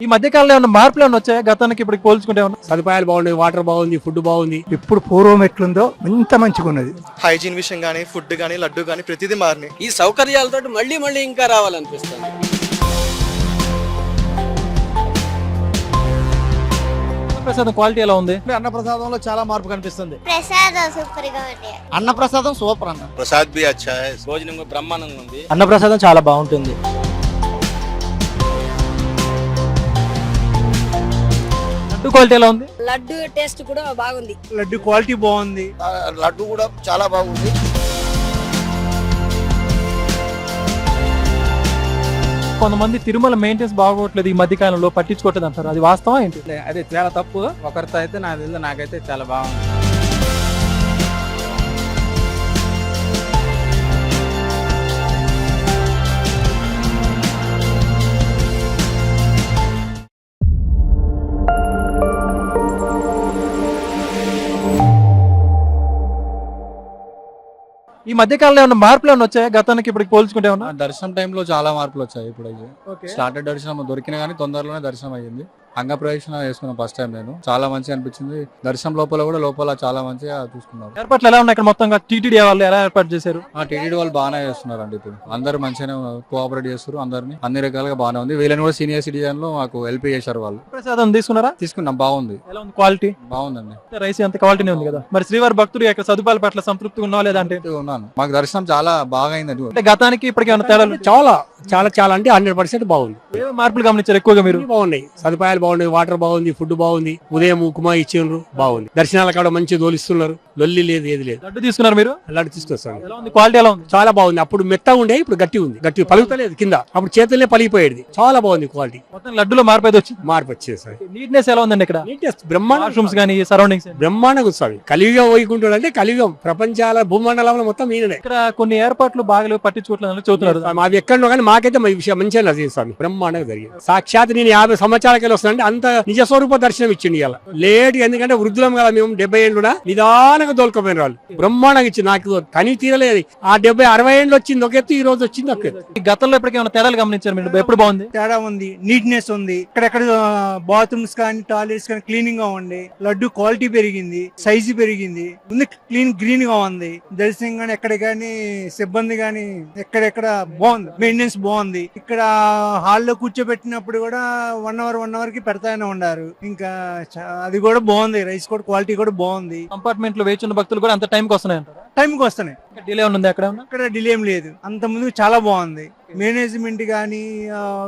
ఈ మధ్య కాలంలో ఏమైనా మార్పులు ఏమైనా వచ్చాయా గతానికి ఇప్పుడు పోల్చుకుంటే? సదుపాయాలు బాగున్నాయి, వాటర్ బాగుంది, ఫుడ్ బాగుంది. ఇప్పుడు పూర్వం ఎట్లుందో ఇంత మంచిగా ఉన్నది. హైజీన్ విషయం గానీ, ఫుడ్ గానీ, లడ్డు గానీ ప్రతిదీ మారినాయి. ఈ సౌకర్యాలతో మళ్ళీ ఇంకా రావాలనిపిస్తుంది. ప్రసాదం క్వాలిటీ ఎలా ఉంది? అన్నప్రసాదంలో చాలా మార్పు కనిపిస్తుంది. ప్రసాదం సూపర్ గా ఉంది. అన్నప్రసాదం సూపర్ అన్న. ప్రసాద్ బి అచ్చా హై. భోజనం కూడా బ్రహ్మాండంగా ఉంది. అన్నప్రసాదం చాలా బాగుంటుంది. లడ్డు క్వాలిటీ ఎలా ఉంది? లడ్డు టేస్ట్ కూడా బాగుంది. లడ్డు క్వాలిటీ బాగుంది. లడ్డు కూడా చాలా బాగుంది. కొంతమంది తిరుమల మెయింటెన్స్ బాగోట్లేదు ఈ మధ్య కాలంలో, పట్టించుకోవట్లేదు అంటారు, అది వాస్తవం ఏంటి? అదే చాలా తప్పు. ఒకరితో అయితే నాకైతే చాలా బాగుంది. ఈ మధ్య కాలంలో ఏమైనా మార్పులు ఏమైనా వచ్చాయా గతానికి ఇప్పుడు పోల్చుకుంటే? ఏమన్నా దర్శనం టైంలో చాలా మార్పులు వచ్చాయి. ఇప్పుడు స్టార్టెడ్ దర్శనం దొరికిన కానీ తొందరలోనే దర్శనం అయ్యింది. అంగ ప్రవేశన చేసుకున్నాను ఫస్ట్ టైం నేను. చాలా మంచిగా అనిపించింది. దర్శనం లోపల చాలా మంచిగా చూసుకున్నారు. ఏర్పాట్లు ఎలా ఉన్నాయి ఇక్కడ? మొత్తంగా టీటీడీ వాళ్ళు ఎలా ఏర్పాటు చేశారు? టీటీడీ వాళ్ళు బాగానే చేస్తున్నారండి. ఇప్పుడు అందరూ మంచిగానే కోఆపరేట్ చేస్తారు. అందరినీ అన్ని రకాలుగా బాగానే ఉంది. వీళ్ళని కూడా సీనియర్ సిటిజన్ లో మాకు హెల్ప్ చేశారు వాళ్ళు. ప్రసాదం తీసుకున్నారా? తీసుకున్నాం, బాగుంది. ఎలా ఉంది క్వాలిటీ? బాగుందండి. రైస్ అంత క్వాలిటీనే ఉంది కదా. మరి శ్రీవారి భక్తులు ఇక్కడ సదుపాయాల పట్ల సంతృప్తి ఉన్నా లేదంటే? ఉన్నాను. మాకు దర్శనం చాలా బాగా అయిందండి. అంటే గతానికి ఇప్పటికి ఏమైనా తేడాలు? చాలా అంటే 100% బాగుంది. ఏ మార్పులు గమనించారు ఎక్కువగా మీరు? బాగున్నాయి, సదుపాయాలు బాగున్నాయి, వాటర్ బాగుంది, ఫుడ్ బాగుంది. ఉదయం ఉప్మా ఇచ్చిండ్రు, బాగుంది. దర్శనాల కాడ మంచిగా తోలిస్తున్నారు, లొల్లి లేదు, ఏది లేదు. లడ్డు తీసుకున్నారు మీరు? లడ్డు తీసుకొస్తాను. ఎలా ఉంది క్వాలిటీ? ఎలా ఉంది? చాలా బాగుంది. అప్పుడు మెత్తగా ఉండే, ఇప్పుడు గట్టి ఉంది. గట్టి పలుగుతలేదు కింద. అప్పుడు చేతులనే పలిగిపోయేది. చాలా బాగుంది క్వాలిటీ. మొత్తం లడ్డులో మార్పు అయితే వచ్చింది. మార్పు వచ్చేసారి. నీట్నెస్ ఎలా ఉందండి ఇక్కడ? నీట్నెస్ బ్రహ్మాండ. వాష్రూమ్స్ కానీ సరౌండింగ్స్ బ్రహ్మాండంగా వస్తుంది. కలియుగం వైకుంఠుడు అంటే కలియుగం, ప్రపంచాల భూమండలంలో మొత్తం ఈయననే. ఇక్కడ కొన్ని ఏర్పాట్లు బాగా పట్టించుకోవట్లేదు చూస్తున్నారు. అవి ఎక్కడో కానీ మాకైతే మా విషయం మంచిగా నచ్చింది స్వామి. బ్రహ్మాండంగా జరిగింది. సాక్షాత్ నేను 50 సంవత్సరాలకి వస్తానంటే అంత నిజ స్వరూప దర్శనం ఇచ్చింది ఇలా లేట్. ఎందుకంటే వృద్ధులం కదా మేము, 70 ఏళ్ళు కూడా నిదానంగా దోలుకోపోయిన వాళ్ళు. బ్రహ్మాండంగా ఇచ్చింది. నాకు కనీ తీరలేదు. ఆ 70-60 ఏళ్ళు వచ్చింది ఒక ఎత్తు, ఈ రోజు వచ్చింది ఒక ఎత్తు. ఈ గతంలో ఇప్పటికేమైనా తేడాలు గమనించారు మీరు? ఎప్పుడు బాగుంది? తేడా ఉంది, నీట్నెస్ ఉంది. ఇక్కడెక్కడ బాత్రూమ్స్ కానీ టాయిలెట్స్ కానీ క్లీనింగ్ గా ఉంది. లడ్డు క్వాలిటీ పెరిగింది, సైజు పెరిగింది, ముందు గ్రీన్ గా ఉంది. దర్శనం కానీ ఎక్కడ కానీ సిబ్బంది కానీ ఎక్కడెక్కడ బాగుంది. మెయింటెనెన్స్ బాగుంది. ఇక్కడ హాల్లో కూర్చోబెట్టినప్పుడు కూడా 1 అవర్ కి పెడతానే ఉన్నారు. ఇంకా అది కూడా బాగుంది. రైస్ కూడా క్వాలిటీ కూడా బాగుంది. కంపార్ట్మెంట్ లో వేచి ఉన్న భక్తులు కూడా అంత టైంకి వస్తున్నాయి అంటారు? టైంకి వస్తున్నాయి. డిలే ఉంది అక్కడ? అక్కడ డిలే ఏం లేదు. అంత ముందు చాలా బాగుంది. మేనేజ్మెంట్ గానీ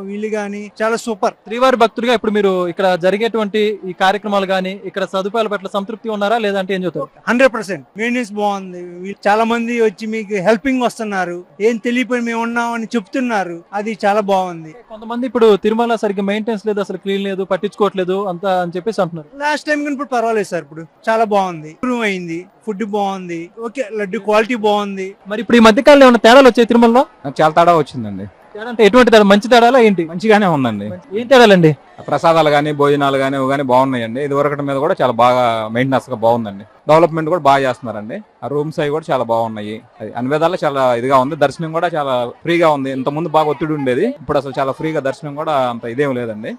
వీళ్ళు గానీ చాలా సూపర్. శ్రీవారి భక్తుడిగా ఇప్పుడు మీరు ఇక్కడ జరిగేటువంటి ఈ కార్యక్రమాలు గానీ ఇక్కడ సదుపాయాల పట్ల సంతృప్తి ఉన్నారా లేదంటే ఏం చెప్తారు? 100% మెయింటెనెన్స్ బాగుంది. చాలా మంది వచ్చి మీకు హెల్పింగ్ వస్తున్నారు. ఏం తెలియపోయి మేము ఉన్నామని చెప్తున్నారు. అది చాలా బాగుంది. కొంతమంది ఇప్పుడు తిరుమల సరిగ్గా మెయింటెనెన్స్ లేదు, అసలు క్లీన్ లేదు, పట్టించుకోవట్లేదు అంతా అని చెప్పేసి అంటున్నారు. లాస్ట్ టైం కానీ ఇప్పుడు పర్వాలేదు సార్. ఇప్పుడు చాలా బాగుంది. ఇంప్రూవ్ అయింది. ఫుడ్ బాగుంది. ఓకే, లడ్డు క్వాలిటీ బాగుంది. మరి ఇప్పుడు ఈ మధ్య కాలంలో ఏమైనా తేడాలు వచ్చాయి తిరుమలలో? చాలా తేడా వచ్చిందండి. తేడా అంటే ఎటువంటి తేడా? మంచి తేడాలా ఏంటి? మంచిగానే ఉందండి. ఏం తేడాలండి? ప్రసాదాలు కానీ భోజనాలు కానీ బాగున్నాయండి. ఇది వరకటి మీద కూడా చాలా బాగా మెయింటెనెన్స్ గా బాగుందండి. డెవలప్మెంట్ కూడా బాగా చేస్తున్నారండి. ఆ రూమ్స్ అవి కూడా చాలా బాగున్నాయి. అన్ని విధాలు చాలా ఇదిగా ఉంది. దర్శనం కూడా చాలా ఫ్రీగా ఉంది. ఇంత ముందు బాగా ఒత్తిడి ఉండేది, ఇప్పుడు అసలు చాలా ఫ్రీగా దర్శనం కూడా అంత ఇదేం లేదండి.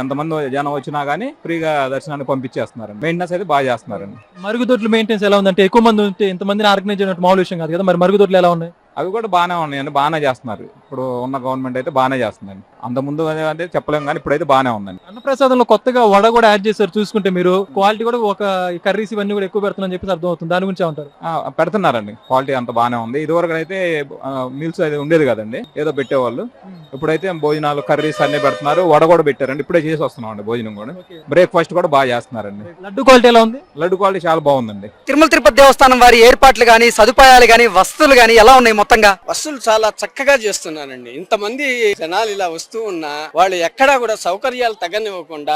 ఎంతమంది జనం వచ్చినా గానీ ఫ్రీగా దర్శనాన్ని పంపించేస్తున్నారండి. మెయింటెనెన్స్ అయితే బాగా చేస్తున్నారండి. మరుగుదొడ్లు మెయింటెనెన్స్ ఎలా ఉందంటే? ఎక్కువ మంది ఉంటే ఇంతమందిని ఆర్గనైజ్ చేయడం మామూలు విషయం కాదు కదా. మరి మరుగుదొడ్లు ఎలా ఉన్నాయి? అవి కూడా బాగానే ఉన్నాయండి. బాగానే చేస్తున్నారు. ఇప్పుడు ఉన్న గవర్నమెంట్ అయితే బాగానే చేస్తుందండి. అంత ముందు అంటే చెప్పలేము కానీ ఇప్పుడైతే బాగానే ఉందండి. అన్నప్రసాదంలో కొత్తగా వడ కూడా యాడ్ చేశారు. చూసుకుంటే మీరు క్వాలిటీ కూడా ఒక కర్రీస్ ఇవన్నీ కూడా ఎక్కువ పెడుతున్నారని చెప్పేసి అర్థం అవుతుంది. దాని గురించి ఏమంటారు? పెడుతున్నారండి. క్వాలిటీ అంత బాగానే ఉంది. ఇది వరకు అయితే మీల్స్ అయితే ఉండేది కదండి, ఏదో పెట్టేవాళ్ళు. ఇప్పుడైతే భోజనాలు కర్రీస్ అన్ని పెడుతున్నారు. వడ కూడా పెట్టారండి. ఇప్పుడే చేసి వస్తున్నాం అండి భోజనం కూడా. బ్రేక్ఫాస్ట్ కూడా బాగా చేస్తున్నారండి. లడ్డు క్వాలిటీ ఎలా ఉంది? లడ్డు క్వాలిటీ చాలా బాగుందండి. తిరుమల తిరుపతి దేవస్థానం వారి ఏర్పాట్లు గానీ, సదుపాయాలు గానీ, వసతులు గానీ ఎలా ఉన్నాయి? మొత్తంగా వసతులు చాలా చక్కగా చేస్తున్నారండి. ఇంతమంది జనాలు ఇలా వస్తూ ఉన్నా వాళ్ళు ఎక్కడా కూడా సౌకర్యాలు తగ్గనివ్వకుండా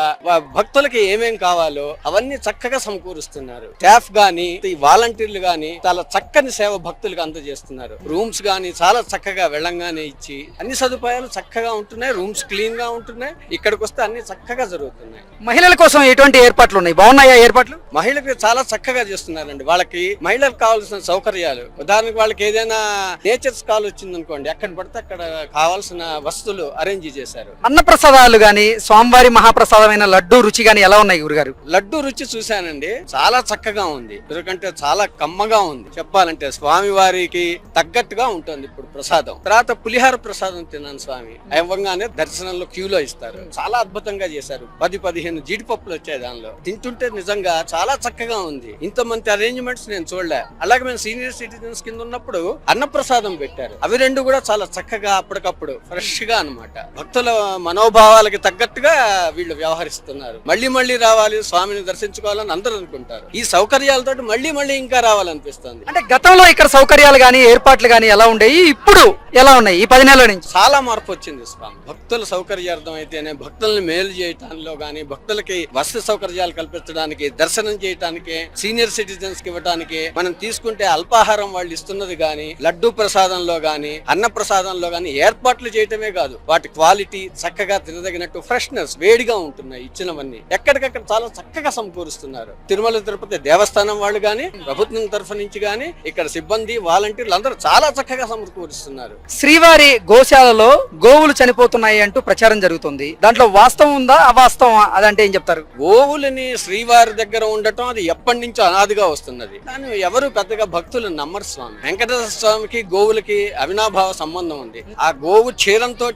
భక్తులకి ఏమేం కావాలో అవన్నీ చక్కగా సమకూరుస్తున్నారు. స్టాఫ్ గానీ వాలంటీర్లు గానీ చాలా చక్కని సేవ భక్తులకు అందజేస్తున్నారు. రూమ్స్ గానీ చాలా చక్కగా వెళ్ళంగానే ఇచ్చి అన్ని సదుపాయాలు చక్కగా ఉంటున్నాయి. రూమ్స్ క్లీన్ గా ఉంటున్నాయి. ఇక్కడికి వస్తే అన్ని చక్కగా జరుగుతున్నాయి. మహిళల కోసం ఎటువంటి ఏర్పాట్లు ఉన్నాయి? బాగున్నాయా ఏర్పాట్లు? మహిళలకు చాలా చక్కగా చేస్తున్నారండి. వాళ్ళకి మహిళలకు కావాల్సిన సౌకర్యాలు, ఉదాహరణకు వాళ్ళకి ఏదైనా నేచర్స్ కాల్ వచ్చింది అనుకోండి, ఎక్కడ పడితే అక్కడ అక్కడ కావాల్సిన వస్తువులు అరేంజ్ చేశారు. అన్నప్రసాదాలు గాని స్వామివారి మహాప్రసాదమైన లడ్డు రుచి గాని ఎలా ఉన్నాయి గురుగారు? లడ్డు రుచి చూశానండి, చాలా చక్కగా ఉంది. ఎందుకంటే చాలా కమ్మగా ఉంది. చెప్పాలంటే స్వామి వారికి తగ్గట్టుగా ఉంటుంది ఇప్పుడు ప్రసాదం. తర్వాత పులిహార ప్రసాదం తిన్నాను స్వామి. అవ్వంగానే దర్శనంలో క్యూలో ఇస్తారు. చాలా అద్భుతంగా చేశారు. 10-15 జీడిపప్పులు వచ్చాయి దానిలో. తింటుంటే నిజంగా చాలా చక్కగా ఉంది. ఇంతమంది అరేంజ్మెంట్స్ నేను చూడలే. అలాగే మేము సీనియర్ సిటిజన్స్ కింద ఉన్నప్పుడు అన్నప్రసాదం పెట్టారు. అవి రెండు కూడా చాలా చక్కగా అప్పటికప్పుడు ఫ్రెష్ గా అన్నమాట. భక్తుల మనోభావాలకి తగ్గట్టుగా వీళ్ళు వ్యవహరిస్తున్నారు. మళ్ళీ మళ్ళీ రావాలి, స్వామిని దర్శించుకోవాలని అందరూ అనుకుంటారు. ఈ సౌకర్యాలతో మళ్ళీ మళ్ళీ ఇంకా రావాలనిపిస్తుంది. అంటే గతంలో ఇక్కడ సౌకర్యాలు గాని ఏర్పాట్లు గాని ఎలా ఉండేవి, ఇప్పుడు ఎలా ఉన్నాయి ఈ 10 నెలల నుంచి? చాలా మార్పు వచ్చింది స్వామి. భక్తుల సౌకర్యార్థం అయితేనే, భక్తుల్ని మేలు చేయటానిలో గానీ, భక్తులకి వసతి సౌకర్యాలు కల్పించడానికి, దర్శనం చేయడానికి, సీనియర్ సిటిజన్స్ కి ఇవ్వడానికి, మనం తీసుకుంటే అల్పాహారం వాళ్ళు ఇస్తున్నది గానీ, లడ్డూ ప్రసాదంలో గానీ, అన్న ప్రసాదంలో గానీ ఏర్పాట్లు చేయటమే కాదు, వాటి క్వాలిటీ చక్కగా తినదగినట్టు ఫ్రెష్నెస్ వేడిగా ఉంటున్నాయి. ఇచ్చినవన్నీ ఎక్కడికక్కడ చాలా చక్కగా సమకూరుస్తున్నారు. తిరుమల తిరుపతి దేవస్థానం వాళ్ళు గానీ, ప్రభుత్వం తరఫు నుంచి గానీ, ఇక్కడ సిబ్బంది వాలంటీర్లు అందరూ చాలా చక్కగా సమకూరుస్తున్నారు. శ్రీవారి గోశాలలో గోవులు చనిపోతున్నాయి అంటూ ప్రచారం జరుగుతుంది. దాంట్లో వాస్తవం ఉందా, అవాస్తవం? అదంటే ఏం చెప్తారు? గోవులని శ్రీవారి దగ్గర ఉండటం అది ఎప్పటి నుంచో అనాదిగా వస్తున్నది. కానీ ఎవరు పెద్దగా భక్తులు నమ్మరు స్వామి. వెంకటేశ్వర స్వామికి గోవులకి అవినాభావ సంబంధం ఉంది. ఆ గోవు క్షీరంతో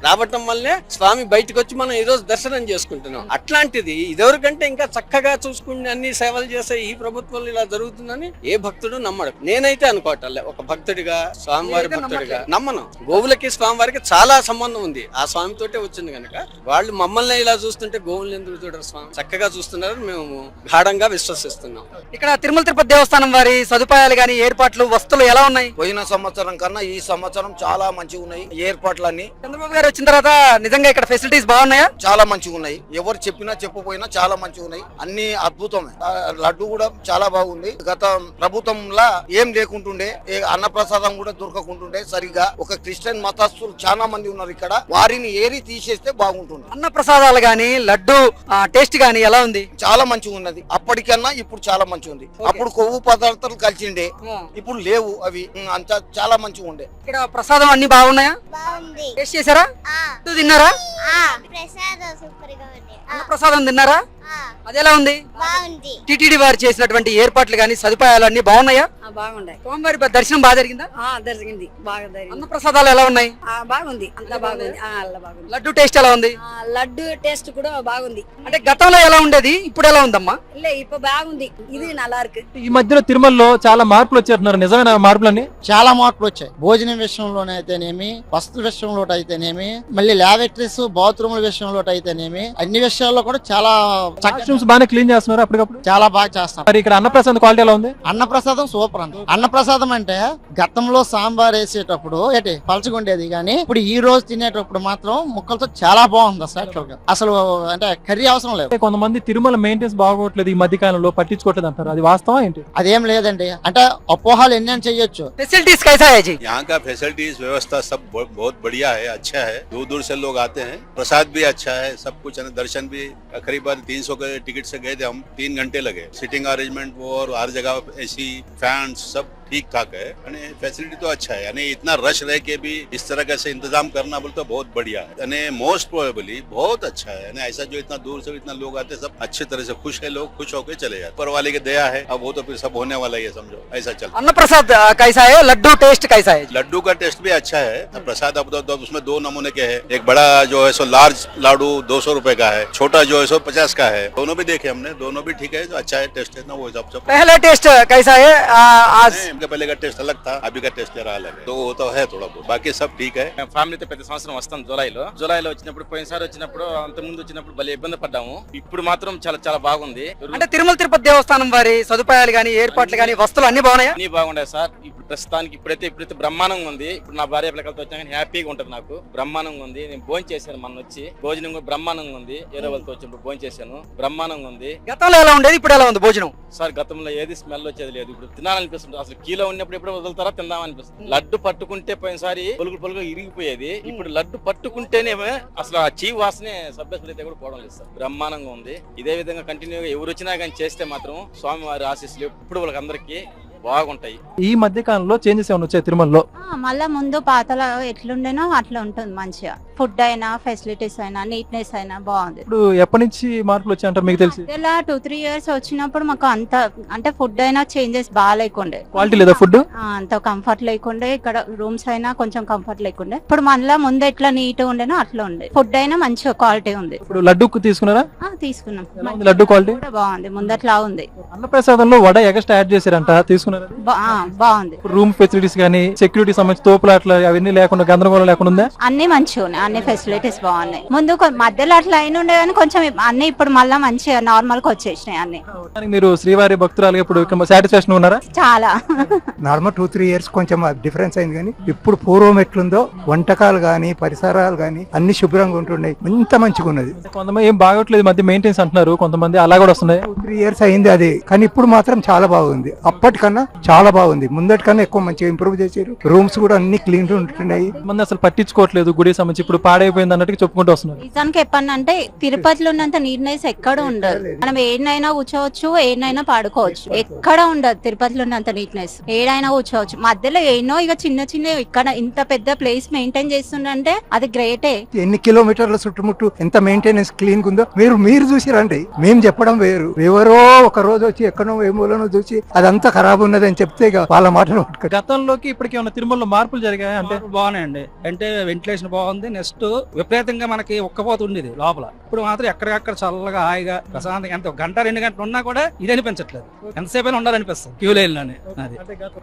రావటం వల్లే స్వామి బయటకు వచ్చి మనం ఈ రోజు దర్శనం చేసుకుంటున్నాం. అట్లాంటిది ఇదివరకంటే ఇంకా చక్కగా చూసుకుని అన్ని సేవలు చేసే ఈ ప్రభుత్వంలో ఇలా జరుగుతుందని ఏ భక్తుడు నమ్మడు. నేనైతే అనుకోవట్లే. ఒక భక్తుడిగా, స్వామివారి భక్తుడిగా నమ్మను. గోవులకి స్వామివారికి చాలా సంబంధం ఉంది. ఆ స్వామితోటే వచ్చింది కనుక వాళ్ళు మమ్మల్ని ఇలా చూస్తుంటే గోవుల్ని ఎందుకు చూడరు? స్వామి చక్కగా చూస్తున్నారని మేము గాఢంగా విశ్వసిస్తున్నాం. ఇక్కడ తిరుమల తిరుపతి దేవస్థానం వారి సదుపాయాలు గాని ఏర్పాట్లు వస్తువులు ఎలా ఉన్నాయి? పోయిన సంవత్సరం కన్నా ఈ సంవత్సరం చాలా మంచిగా ఉన్నాయి ఏర్పాట్లన్నీ. చంద్రబాబు గారు వచ్చిన తర్వాత నిజంగా ఇక్కడ ఫెసిలిటీస్ బాగున్నాయా? చాలా మంచిగా ఉన్నాయి. ఎవరు చెప్పినా చెప్పపోయినా చాలా మంచిగా ఉన్నాయి. అన్ని అద్భుతమే. లడ్డు కూడా చాలా బాగుంది. గత ప్రభుత్వంలా ఏం లేకుంటుండే, అన్నప్రసాదం కూడా దొరకకుంటుండే సరిగా. ఒక క్రిస్టియన్ మతస్థులు చాలా మంది ఉన్నారు ఇక్కడ, వారిని ఏరి తీసేస్తే బాగుంటుంది. అన్న ప్రసాదాలు గాని లడ్డు టేస్ట్ గాని ఎలా ఉంది? చాలా మంచిగా ఉన్నది. అప్పటికన్నా ఇప్పుడు చాలా మంచిగా ఉంది. అప్పుడు కొవ్వు పదార్థాలు కలిసిండే, ఇప్పుడు లేవు. అవి అంతా చాలా మంచిగా ఉండే. ఇక్కడ ప్రసాదం అన్ని బాగున్నాయా? బాగుంది. టేస్ట్ చేశారా? తిన్నారా? ప్రసాదం సూపర్ గా ఉంది. అన్న ప్రసాదం తిన్నారా? అది ఎలా ఉంది? బాగుంది. టిటిడి వారు చేసినటువంటి ఏర్పాట్లు గాని సదుపాయాలు అన్ని బాగున్నాయా? బాగుంటాయి. స్వామివారి దర్శనం బాగా జరిగిందా? జరిగింది, బాగా జరిగింది. అన్న ప్రసాదాలు ఎలా ఉన్నాయి? బాగుంది, అంతా బాగుంది. బాగుంది. లడ్డు టేస్ట్ ఎలా ఉంది? లడ్డు టేస్ట్ కూడా బాగుంది. అంటే గతంలో ఎలా ఉండేది, ఇప్పుడు ఎలా ఉందమ్మా? ఇప్పుడు బాగుంది. ఇది నల్లా ఇருக்கு. ఈ మధ్యలో తిరుమలలో చాలా మార్పులు వచ్చేస్తున్నారు. నిజమైన మార్పులన్నీ? చాలా మార్పులు వచ్చాయి. భోజనం విషయంలోనే అయితేనేమి, వస్తు విషయంలో అయితేనేమి, మళ్ళీ ల్యాబొరేటరీస్, బాత్రూముల విషయంలో అయితేనేమి, అన్ని విషయాల్లో కూడా చాలా బాగా క్లీన్ చేస్తున్నారు అప్పటికప్పుడు. చాలా బాగా చేస్తాం. మరి ఇక్కడ అన్నప్రసాదం క్వాలిటీ ఎలా ఉంది? అన్నప్రసాదం సూపర్ అండి. అన్నప్రసాదం అంటే గతంలో సాంబార్ వేసేటప్పుడు పలచగుండేది, కానీ ఇప్పుడు ఈ రోజు తినేటప్పుడు మాత్రం ముక్కలతో చాలా బాగుంది. అసలు అంటే కర్రీ అవసరం లేదు. కొంతమంది తిరుమల మెయింటెన్స్ బాగోట్లేదు ఈ మధ్య కాలంలో, పట్టించుకోవట్లేదు అంటారు. అది వాస్తవం ఏంటి? అదేం లేదండి. అంటే అపోహాలు ఎన్ని చెయ్యొచ్చు. फैसिलिटीज कैसा है जी? यहाँ का फैसिलिटीज व्यवस्था सब बहुत बढ़िया है, अच्छा है. दूर दूर से लोग आते हैं. प्रसाद भी अच्छा है, सब कुछ है. दर्शन भी करीबन 300 के टिकट से गए थे हम, 3 घंटे लगे. सिटिंग अरेंजमेंट वो और हर जगह एसी फैन सब ठीक ठाक है. यानी फैसिलिटी तो अच्छा है. यानी इतना रश रह के भी इस तरह का से इंतजाम करना बोले तो बहुत बढ़िया है. यानी मोस्ट प्रोबेबली बहुत अच्छा है. यानी ऐसा जो इतना दूर से इतना लोग आते हैं, सब अच्छे तरह से खुश है, लोग खुश होकर चले जाते. ऊपर वाले की दया है. अब वो तो फिर सब होने वाला ही है, समझो ऐसा चलता. अन्न प्रसाद कैसा है? लड्डू टेस्ट कैसा है? लड्डू का टेस्ट भी अच्छा है. प्रसाद अब तो उसमें 2 नमूने के है. एक बड़ा जो है सो लार्ज लाडू 200 रुपए का है, छोटा जो है सो 50 का है. दोनों भी देखे हमने, दोनों भी ठीक है. जो अच्छा है टेस्ट है ना, वो हिसाब से. पहला टेस्ट कैसा है? आज पहले का टेस्ट अलग था, अभी का टेस्ट जरा अलग है. तो वो तो है थोड़ा बहुत, बाकी सब ठीक है. ఫ్యామిలీతో ప్రతి సంవత్సరం వస్తాం. జూలైలో వచ్చినప్పుడు, పోయినసారి వచ్చినప్పుడు, అంత ముందు వచ్చినప్పుడు భలే ఇబ్బంది పడ్డాము. ఇప్పుడు మాత్రం చాలా చాలా బాగుంది. అంటే తిరుమల తిరుపతి దేవస్థానం వారి సదుపాయాలు గాని ఏర్పాట్లు గాని వస్తువులు అన్ని బాగున్నాయా? అన్ని బాగున్నాయి సార్. ఇప్పుడు ప్రస్తుతానికి ఇప్పుడైతే బ్రహ్మాండంగా ఉంది. ఇప్పుడు నా భార్య పిల్లలతో వచ్చాక హ్యాపీగా ఉంటుంది నాకు. బ్రహ్మాండంగా ఉంది. నేను భోజనం చేశాను, మన వచ్చి భోజనం కూడా బ్రహ్మాండంగా ఉంది. ఏదో వాళ్ళతో వచ్చినప్పుడు భోజనం చేశాను, బ్రహ్మాండంగా ఉంది. గతంలో ఎలా ఉండేది, ఇప్పుడు ఎలా ఉంది భోజనం? సార్ గతంలో ఏది స్మెల్ వచ్చేది లేదు, ఇప్పుడు తినాలనిపిస్తుంది. అసలు కీలో ఉన్నప్పుడు ఎప్పుడు వదులుతారా తిందామనిపిస్తుంది. లడ్డు పట్టుకుంటే పోయినసారి పొలుగు ఇరిగిపోయేది. ఇప్పుడు లడ్డు పట్టుకుంటేనే అసలు ఆ చీ వాసనే సభ్యత కూడా పోవడం లేదు సార్. బ్రహ్మాండంగా ఉంది. ఇదే విధంగా కంటిన్యూగా ఎవరు వచ్చినా కానీ చేస్తే మాత్రం స్వామి వారి ఆశీస్సులు ఎప్పుడు వాళ్ళకి అందరికీ బాగుంటాయి. ఈ మధ్య కాలంలో చేంజెస్ ఏమైనా వచ్చాయి తిరుమలలో? మళ్ళా ముందు పాతలో ఎట్లుండేనో అట్లా ఉంటుంది మంచిగా. ఫుడ్ అయినా ఫెసిలిటీస్ అయినా నీట్నెస్ అయినా బాగుంది. ఇప్పుడు ఎప్పటి నుంచి మార్పులు వచ్చాయంటారు మీకు తెలిసి? ఇలా 2-3 years వచ్చినప్పుడు మాకు అంత అంటే ఫుడ్ అయినా చేంజెస్ బాగా లేకుండే, క్వాలిటీ లేదా ఫుడ్ అంత కంఫర్ట్ లేకుండే, ఇక్కడ రూమ్స్ అయినా కొంచెం కంఫర్ట్ లేకుండే. ఇప్పుడు మళ్ళా ముందు ఎట్లా నీట్ ఉండేనో అట్లా ఉండే. ఫుడ్ అయినా మంచిగా క్వాలిటీ ఉంది. ఇప్పుడు లడ్డు తీసుకున్నారా? తీసుకున్నాం. లడ్డు క్వాలిటీ కూడా బాగుంది, ముందట్లా ఉంది. అన్నప్రసాదంలో వడ ఎక్స్ట్రా యాడ్ చేశారంట, తీసుకున్నారా? బాగుంది. రూమ్ ఫెసిలిటీస్ కానీ సెక్యూరిటీ సంబంధించి తోపులు అట్లా అవన్నీ లేకుండా గందరగోళం లేకుండా ఉందా? అన్ని మంచిగా ఉన్నాయి, అన్ని ఫెసిలిటీస్ బాగున్నాయి. ముందు మధ్యలో అట్లా అయిన ఉండే కానీ కొంచెం అన్ని ఇప్పుడు మళ్ళా మంచిగా నార్మల్ గా వచ్చేసినాయి అన్ని. మీరు శ్రీవారి భక్తురాలు ఇప్పుడు సాటిస్ఫాక్షన్ ఉన్నారా? చాలా. నార్మల్ 2-3 years కొంచెం డిఫరెన్స్ అయింది కానీ ఇప్పుడు పూర్వం ఎట్లుందో వంటకాలు గానీ పరిసరాలు గానీ అన్ని శుభ్రంగా ఉంటున్నాయి, ఇంత మంచిగా ఉన్నది. కొంతమంది ఏం బాగోట్లేదు మధ్య మెయింటెన్స్ అంటున్నారు, కొంతమంది అలా కూడా వస్తున్నాయి. 2-3 years అయింది అది, కానీ ఇప్పుడు మాత్రం చాలా బాగుంది. అప్పటికన్నా చాలా బాగుంది, ముందటికన్నా ఎక్కువ మంచిగా ఇంప్రూవ్ చేశారు. రూమ్స్ కూడా అన్ని క్లీన్ ఉంటున్నాయి. మంది అసలు పట్టించుకోవట్లేదు గుడి సంబంధించి, ఇప్పుడు పాడైపోయింది అన్నట్టు చెప్పుకుంటూ వస్తున్నారు. నిజానికి చెప్పానంటే తిరుపతిలో ఉన్నంత నీట్నెస్ ఎక్కడ ఉండదు. మనం ఏడైనా కూర్చోవచ్చు, ఏడైనా పాడుకోవచ్చు, ఎక్కడ ఉండదు తిరుపతిలో ఉన్నంత నీట్నెస్. ఏడైనా కూర్చోవచ్చు, మధ్యలో ఎన్నో ఇక చిన్న చిన్న ఇక్కడ ఇంత పెద్ద ప్లేస్ మెయింటైన్ చేస్తుండే అది గ్రేటే. ఎన్ని కిలోమీటర్ల చుట్టుముట్టు ఎంత మెయింటెనెన్స్ క్లీన్ ఉందో మీరు చూసిరండి. మేము చెప్పడం వేరు, ఎవరో ఒక రోజు వచ్చి ఎక్కడో ఏమోనో చూసి అదంతా ఖరాబ్ ఉన్నది అని చెప్తే వాళ్ళ మాటలు. గతంలోకి ఇప్పటికి ఏమైనా తిరుమలలో మార్పులు జరిగాయి అంటే? బాగున్నాయండి. అంటే వెంటిలేషన్ బాగుంది. నెక్స్ట్ విపరీతంగా మనకి ఒక్కపోతు ఉండేది లోపల, ఇప్పుడు మాత్రం ఎక్కడికక్కడ చల్లగా హాయిగా ప్రశాంతంగా ఎంత 1-2 గంటలు ఉన్నా కూడా ఇది అనిపించట్లేదు. ఎంతసేపు అయినా ఉండాలనిపిస్తుంది క్యూ లైన్ లోనే. అది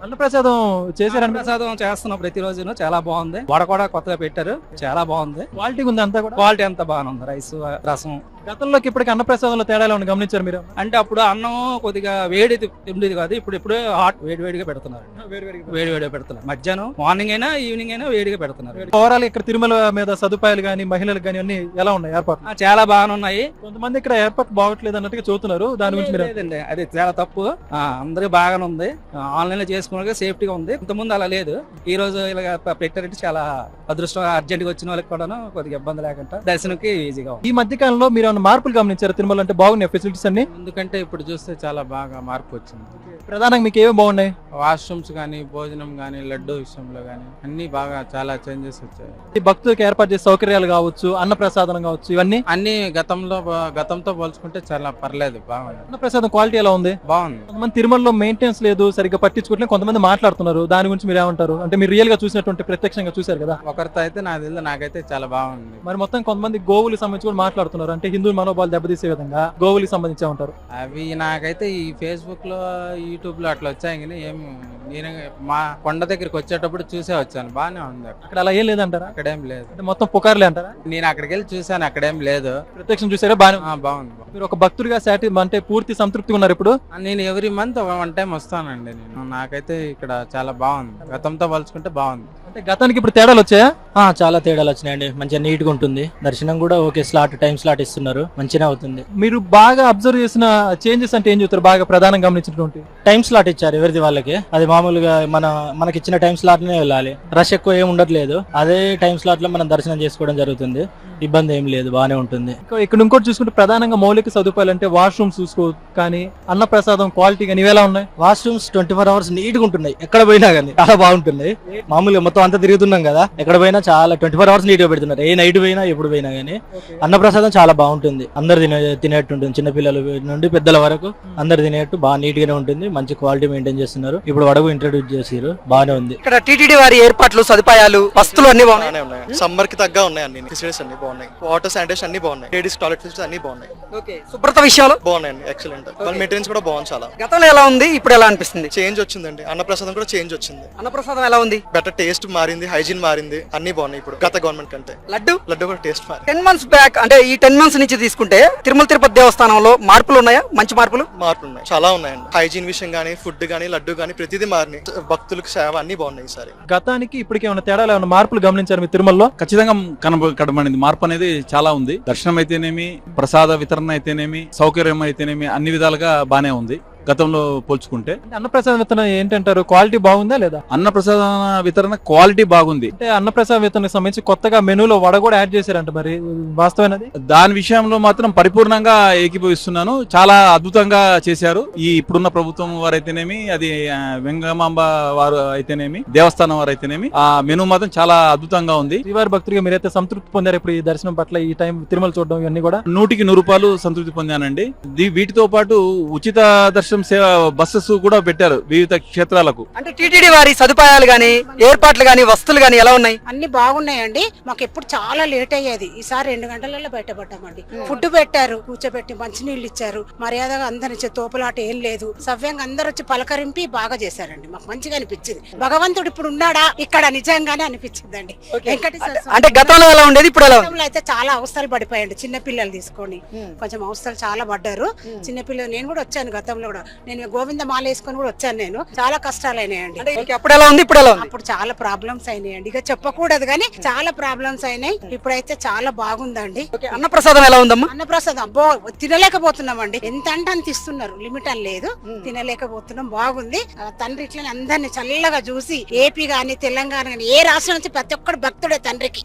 అన్నప్రసాదం చేశారు. ప్రసాదం చేస్తున్నాం ప్రతిరోజు, చాలా బాగుంది. వడ కూడా కొత్తగా పెట్టారు, చాలా బాగుంది. క్వాలిటీ ఉంది, అంతా కూడా క్వాలిటీ అంతా బాగానే ఉంది. రైస్, రసం. గతంలోకి ఇప్పటికి అన్నప్రసాదంలో తేడాలు ఏమైనా గమనించారు మీరు? అంటే అప్పుడు అన్నం కొద్దిగా వేడి ఉండేది కాదు, ఇప్పుడు హాట్ వేడిగా పెడుతున్నారు. వేడిగా పెడుతున్నారు. మధ్యాహ్నం మార్నింగ్ అయినా ఈవినింగ్ అయినా వేడిగా పెడుతున్నారు. ఓవరాల్ ఇక్కడ తిరుమల మీద సదుపాయాలు గానీ మహిళలకు గానీ అన్ని ఎలా ఉన్నాయి ఏర్పాట్లు? చాలా బాగానే ఉన్నాయి. కొంతమంది ఇక్కడ ఏర్పాటు బాగట్లేదు అన్నట్టుగా చూస్తున్నారు, దాని గురించి మీరు? లేదండి, అది చాలా తప్పు. అందరికి బాగానే ఉంది. ఆన్లైన్ లో చేసుకున్న సేఫ్టీగా ఉంది. ఇంతకుముందు అలా లేదు. ఈ రోజు ఇలా పెట్టారంటే చాలా అదృష్టం. అర్జెంట్ గా వచ్చిన వాళ్ళకి కూడా కొద్దిగా ఇబ్బంది లేకుండా దర్శనంకి ఈజీగా ఉంది. ఈ మధ్య కాలంలో మీరు ఏమైనా మార్పులు గమనించారు తిరుమల? అంటే బాగున్నాయి ఫెసిలిటీస్ అన్ని? ఎందుకంటే ఇప్పుడు చూస్తే చాలా బాగా మార్పు వచ్చింది. ప్రధానంగా మీకు ఏమి బాగున్నాయి? వాష్రూమ్స్ కానీ, భోజనం కానీ, లడ్డు విషయంలో కానీ అన్ని బాగా చాలా చేంజెస్ వచ్చాయి. ఈ భక్తులకు ఏర్పాటు చేసే సౌకర్యాలు కావచ్చు, అన్న ప్రసాదం కావచ్చు, ఇవన్నీ అన్ని గతంతో పోల్చుకుంటే చాలా పర్లేదు, బాగుంది. అన్న ప్రసాదం క్వాలిటీ ఎలా ఉంది? బాగుంది. కొంతమంది తిరుమలలో మెయింటెనెన్స్ లేదు, సరిగ్గా పట్టించుకోవట్లేదు కొంతమంది మాట్లాడుతున్నారు, దాని గురించి మీరు ఏమంటారు? అంటే మీరు రియల్ గా చూసినటువంటి ప్రత్యక్షంగా చూసారు కదా. ఒకరితో అయితే నాకైతే చాలా బాగుంది. మరి మొత్తం కొంతమంది గోవులకు సంబంధించి కూడా మాట్లాడుతున్నారు, అంటే హిందూ మనోభావాలు దెబ్బతీసే విధంగా గోవులకు సంబంధించి ఉంటారు. అవి నాకైతే ఈ ఫేస్బుక్ లో, యూట్యూబ్ లో అట్లా వచ్చాయి కానీ నేను మా కొండ దగ్గరికి వచ్చేటప్పుడు చూసే వచ్చాను, బానే ఉంది. అక్కడ అలా ఏం లేదంటారా? అక్కడేం లేదు, మొత్తం పుకార్లే అంటారా? నేను అక్కడికి వెళ్ళి చూసాను, అక్కడేం లేదు. ప్రత్యక్షం చూసారా? బాగుంది. మీరు ఒక భక్తుడిగా అంటే పూర్తి సంతృప్తిగా ఉన్నారు ఇప్పుడు? నేను ఎవ్రీ మంత్ 1 time వస్తానండి. నాకైతే ఇక్కడ చాలా బాగుంది, గతంతో పోల్చుకుంటే బాగుంది. అంటే గతానికి ఇప్పుడు తేడాలు వచ్చాయా? చాలా తేడాలు వచ్చినాయండి. మంచిగా నీట్ గా ఉంటుంది. దర్శనం కూడా ఓకే, టైం స్లాట్ ఇస్తున్నారు, మంచిగా అవుతుంది. మీరు బాగా అబ్జర్వ్ చేసిన చేంజెస్ అంటే ఏం చెప్తారు? బాగా ప్రధానంగా గమనించినటువంటి టైం స్లాట్ ఇచ్చారు ఎవరిది వాళ్ళకి. అది మామూలుగా మనకి ఇచ్చిన టైం స్లాట్ నే వెళ్ళాలి. రష్ ఎక్కువ ఏం ఉండట్లేదు. అదే టైం స్లాట్ లో మనం దర్శనం చేసుకోవడం జరుగుతుంది. ఇబ్బంది ఏం లేదు, బాగానే ఉంటుంది. ఇక్కడ ఇంకోటి చూసుకుంటే ప్రధానంగా మౌలిక సదుపాయాలు అంటే వాష్రూమ్స్ చూసుకో కానీ, అన్న ప్రసాదం క్వాలిటీ కానీ ఇవి ఎలా ఉన్నాయి? వాష్రూమ్స్ 24 hours నీట్ గా ఉంటున్నాయి. ఎక్కడ పోయినా కానీ చాలా బాగుంటున్నాయి. మామూలుగా మొత్తం అంతా తిరుగుతున్నాం కదా, ఎక్కడ పోయినా చాలా 24 hours నీట్ గా పెడుతున్నారు. ఏ నైట్ పోయినా ఎప్పుడు పోయినా కానీ అన్న ప్రసాదం చాలా బాగుంటుంది. అందరు తినేట్టు ఉంటుంది, చిన్నపిల్లల నుండి పెద్దల వరకు అందరు తినేట్టు బాగా నీట్ గానే ఉంటుంది. మంచి క్వాలిటీ మెయింటైన్ చేస్తున్నారు. ఇప్పుడు వడకు ఇంట్రడ్యూస్ చేసారు, బాగానే ఉంది. ఇక్కడ టీటీడీ వారి ఏర్పాట్లు, సదుపాయాలు, వస్తువులు అన్ని బాగున్నాయి. సమ్మర్ కి తగ్గ ఉన్నాయి, అన్ని ఫెసిలిటీస్ అన్ని బాగున్నాయి. వాటర్ శానిటేషన్ అన్ని బాగున్నాయి. లేడీస్ టాయిలెట్ ఫెసిలిటీస్ అన్ని బాగున్నాయి. శుభ్రత విషయాలు బాగున్నాయండి, ఎక్సలెంట్. మెయింటెనెన్స్ కూడా బాగుంది చాలా. గతంలో ఎలా ఉంది, ఇప్పుడు ఎలా అనిపిస్తుంది? చేంజ్ వచ్చిందండి. అన్నప్రసాదం కూడా చేంజ్ వచ్చింది. అన్నప్రసాదం ఎలా ఉంది? బెటర్ టేస్ట్ మారింది, హైజీన్ మారింది, అన్ని బాగున్నాయి ఇప్పుడు గత గవర్నమెంట్ కంటే. లడ్డు కూడా టేస్ట్ మారింది. 10 months బ్యాక్, అంటే ఈ 10 months నుంచి తీసుకుంటే తిరుమల తిరుపతి దేవస్థానంలో మార్పులు ఉన్నాయా? మంచి మార్పులు ఉన్నాయి, చాలా ఉన్నాయండి. హైజీన్ విషయం గానీ, ఫుడ్ గానీ, లడ్డు గానీ ప్రతిదీ మారినాయి. భక్తులకు సేవ అన్ని బాగున్నాయి ఈసారి. గతానికి ఇప్పటికి ఏమైనా తేడాలు, ఏమైనా మార్పులు గమనించారు మీ తిరుమలలో? ఖచ్చితంగా కనబడింది. మార్పు అనేది చాలా ఉంది. దర్శనం అయితేనేమి, ప్రసాద వితరణ అయితేనేమి, సౌకర్యం అయితేనేమి అన్ని విధాలుగా బానే ఉంది. గతంలో పోల్చుకుంటే. అన్నప్రసాద విత్తనం ఏంటంటారు, క్వాలిటీ బాగుందా లేదా? అన్నప్రసాద వితరణ క్వాలిటీ బాగుంది. అంటే అన్నప్రసాద విత్తనానికి సంబంధించి కొత్తగా మెనూలో వడ కూడా యాడ్ చేశారంట, మరి వాస్తవమైనది? దాని విషయంలో మాత్రం పరిపూర్ణంగా ఏకీభవిస్తున్నాను. చాలా అద్భుతంగా చేశారు ఈ ఇప్పుడున్న ప్రభుత్వం వారైతేనేమి, అది వెంగమాంబ వారు అయితేనేమి, దేవస్థానం వారు అయితేనేమి, ఆ మెనూ మాత్రం చాలా అద్భుతంగా ఉంది. శ్రీవారి భక్తుడిగా మీరైతే సంతృప్తి పొందారు ఇప్పుడు ఈ దర్శనం పట్ల, ఈ టైం తిరుమల చూడడం ఇవన్నీ కూడా? 100కి 100 సంతృప్తి పొందానండి. వీటితో పాటు ఉచిత దర్శనం సేవ బస్సెస్ కూడా పెట్టారు వివిధ క్షేత్రాలకు. అంటే టీటీడీ వారి సదుపాయాలు గానీ, ఏర్పాట్లు గానీ, వస్తువులు గానీ ఎలా ఉన్నాయి? అన్ని బాగున్నాయండి. మాకు ఎప్పుడు చాలా లేట్ అయ్యేది, ఈసారి 2 గంటలలో బయటపడ్డామండి. ఫుడ్ పెట్టారు, కూర్చోబెట్టి మంచినీళ్ళు ఇచ్చారు, మర్యాదగా అందరి తోపులాట ఏం లేదు, సవ్యంగా అందరు వచ్చి పలకరింపి బాగా చేశారండి. మాకు మంచిగా అనిపించింది. భగవంతుడు ఇప్పుడు ఉన్నాడా ఇక్కడ నిజంగానే అనిపించిందండి. అంటే గతంలో ఎలా ఉండేది, ఇప్పుడు ఎలా? అయితే చాలా అవస్థలు పడిపోయాయండి, చిన్న పిల్లలు తీసుకొని కొంచెం అవస్థలు చాలా పడ్డారు. చిన్నపిల్లలు నేను కూడా వచ్చాను, గతంలో కూడా నేను గోవింద మాల వేసుకొని కూడా వచ్చాను. నేను చాలా కష్టాలు అయినాయండి. అప్పుడు ఎలా ఉంది, ఇప్పుడు ఎలా ఉంది? అప్పుడు చాలా ప్రాబ్లమ్స్ అయినాయండి, ఇక చెప్పకూడదు కానీ చాలా ప్రాబ్లమ్స్ అయినాయి. ఇప్పుడైతే చాలా బాగుందండి. అన్నప్రసాదం ఎలా ఉందమ్మా? అన్నప్రసాదం అబ్బో తినలేకపోతున్నామండి, ఎంత అంటే అంత ఇస్తున్నారు, లిమిట్ అని లేదు, తినలేకపోతున్నాం. బాగుంది. తండ్రి ఇట్లా అందరినీ చల్లగా చూసి, ఏపీ గాని తెలంగాణ గాని ఏ రాష్ట్రం నుంచి ప్రతి ఒక్కరు భక్తుడే తండ్రికి.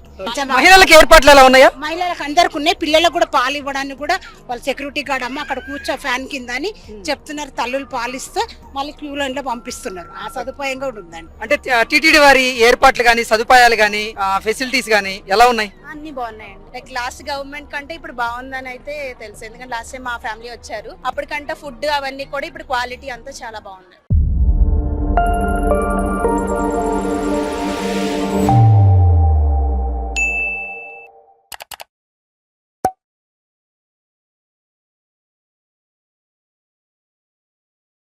మహిళలకు ఏర్పాట్లు ఎలా ఉన్నాయా? మహిళలకు అందరికి ఉన్నాయి, పిల్లలకు కూడా పాలు ఇవ్వడానికి కూడా వాళ్ళ సెక్యూరిటీ గార్డ్ అమ్మ అక్కడ కూర్చో ఫ్యాన్ కింద అని చెప్తున్నారు. తల్లులు పాలిస్తే మళ్ళీ క్యూ లైన్ లో పంపిస్తున్నారు, ఆ సదుపాయం కూడా ఉందండి. అంటే టీటీడీ వారి ఏర్పాట్లు గానీ, సదుపాయాలు గానీ, ఫెసిలిటీస్ గానీ ఎలా ఉన్నాయి? అన్ని బాగున్నాయండి. లైక్ లాస్ట్ గవర్నమెంట్ కంటే ఇప్పుడు బాగుందని అయితే తెలుసు, ఎందుకంటే లాస్ట్ టైం మా ఫ్యామిలీ వచ్చారు, అప్పటికంటే ఫుడ్ అవన్నీ కూడా ఇప్పుడు క్వాలిటీ అంతా చాలా బాగున్నాయి.